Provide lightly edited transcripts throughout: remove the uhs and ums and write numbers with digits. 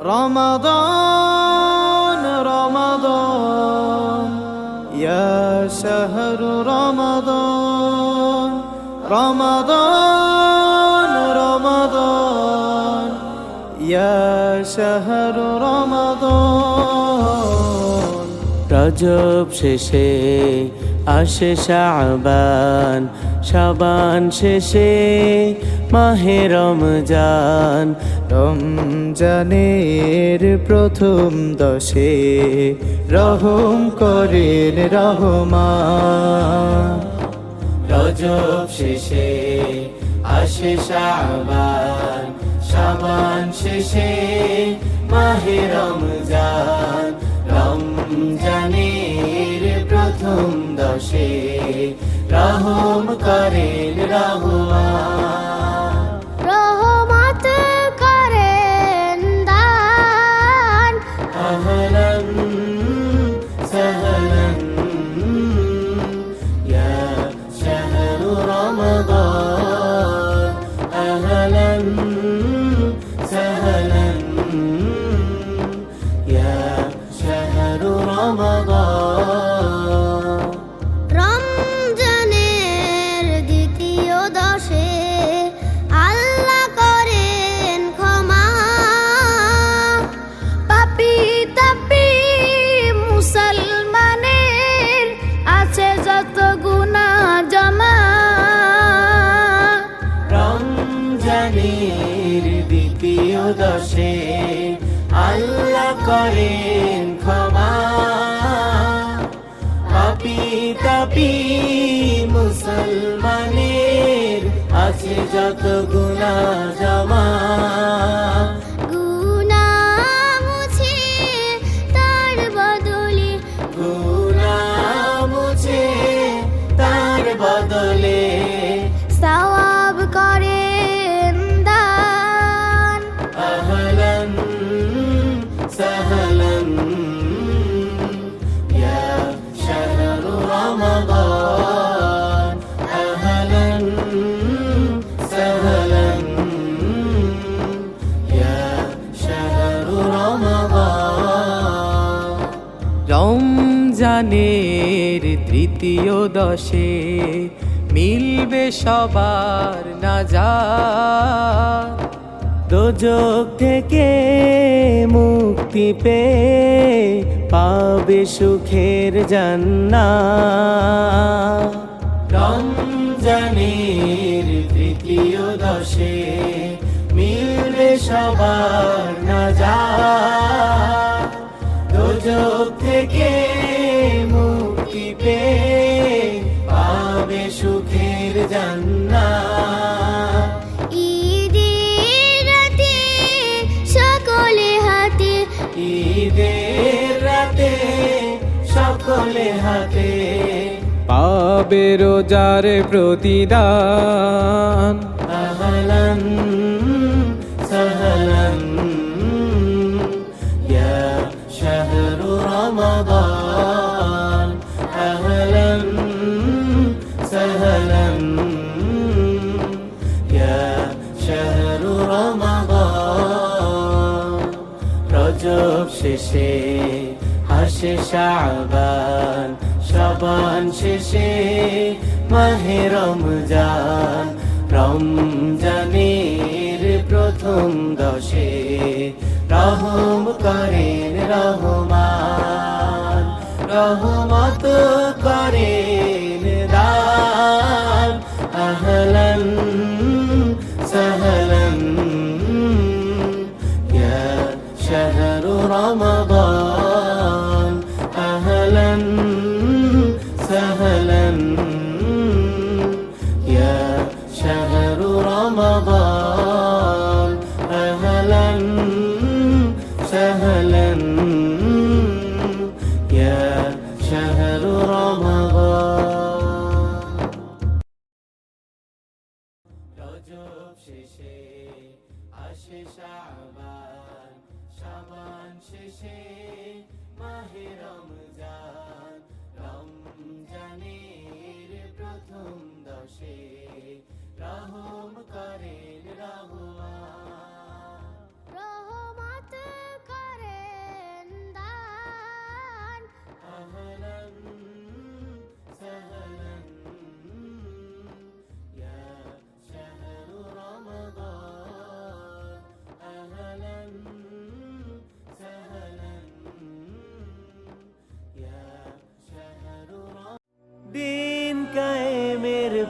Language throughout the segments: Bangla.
رمضان رمضان يا شهر رمضان رمضان رمضان يا شهر رمضان رجب শেষে আসে শাবান শাবান শেষে মাহে রমজান রমজানের প্রথম দশে রহম করেন রহমান রজব শেষে আসে শাবান শাবান শেষে মাহে রমজান রমজানের প্রথম দশে রহম করেন রহমান রহমত করেন দান আহলান সাহলান ইয়া শাহরু রমাদান আহলান সাহলান ইয়া শাহরু রমাদান রমজানের দ্বিতীয় দশে আল্লাহ করেন ক্ষমা পাপী তাপী মুসলমানের আছে যত গুনাহ জমা রমজানের দ্বিতীয় দশে আল্লাহ করেন ক্ষমা পাপী তাপী মুসলমানের আছে যত গুনাহ জমা গুনাহ মুছে তার বদলে গুনাহ মুছে তার বদলে সওয়াব করেন দান আহলান সাহলান ইয়া শাহরু রমাদান আহলান সাহলান ইয়া শাহরু রমাদান রমজানের তৃতীয় দশে মিলবে সবার নাজাত দোজখ থেকে মুক্তি পেয়ে পাবে সুখের জান্নাত রমজানের তৃতীয় দশে মিলবে সবার নাজাত দোজখ থেকে মুক্তি পেয়ে পাবে সুখের জান্নাত ঈদের রাতে সকলে হাতে ঈদের রাতে সকলে হাতে পাবে রোজার প্রতিদান আহলান সাহলান ইয়া শাহরু রমাদান আহলান সাহলান ইয়া শাহরু রমাদান রজব শেষে আসে শাবান শাবান শেষে মাহে রমজান রমজানের প্রথম দশে রহম করেন রহমান রহমত করেন দান আহলান সাহলান ইয়া শাহরু রমাদান আহলান সাহলান ইয়া শাহরু রমাদান আহলান সাহলান ইয়া শাহরু রমাদান রজব শেষে আসে শাবান শাবান শেষে মাহে রমজান রমজানের প্রথম দশে রহম করেন রহমান রহমত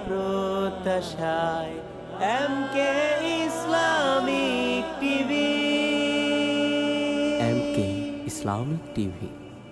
প্রত্যাশায় এমকে ইসলামিক টিভি। এমকে ইসলামিক টিভি।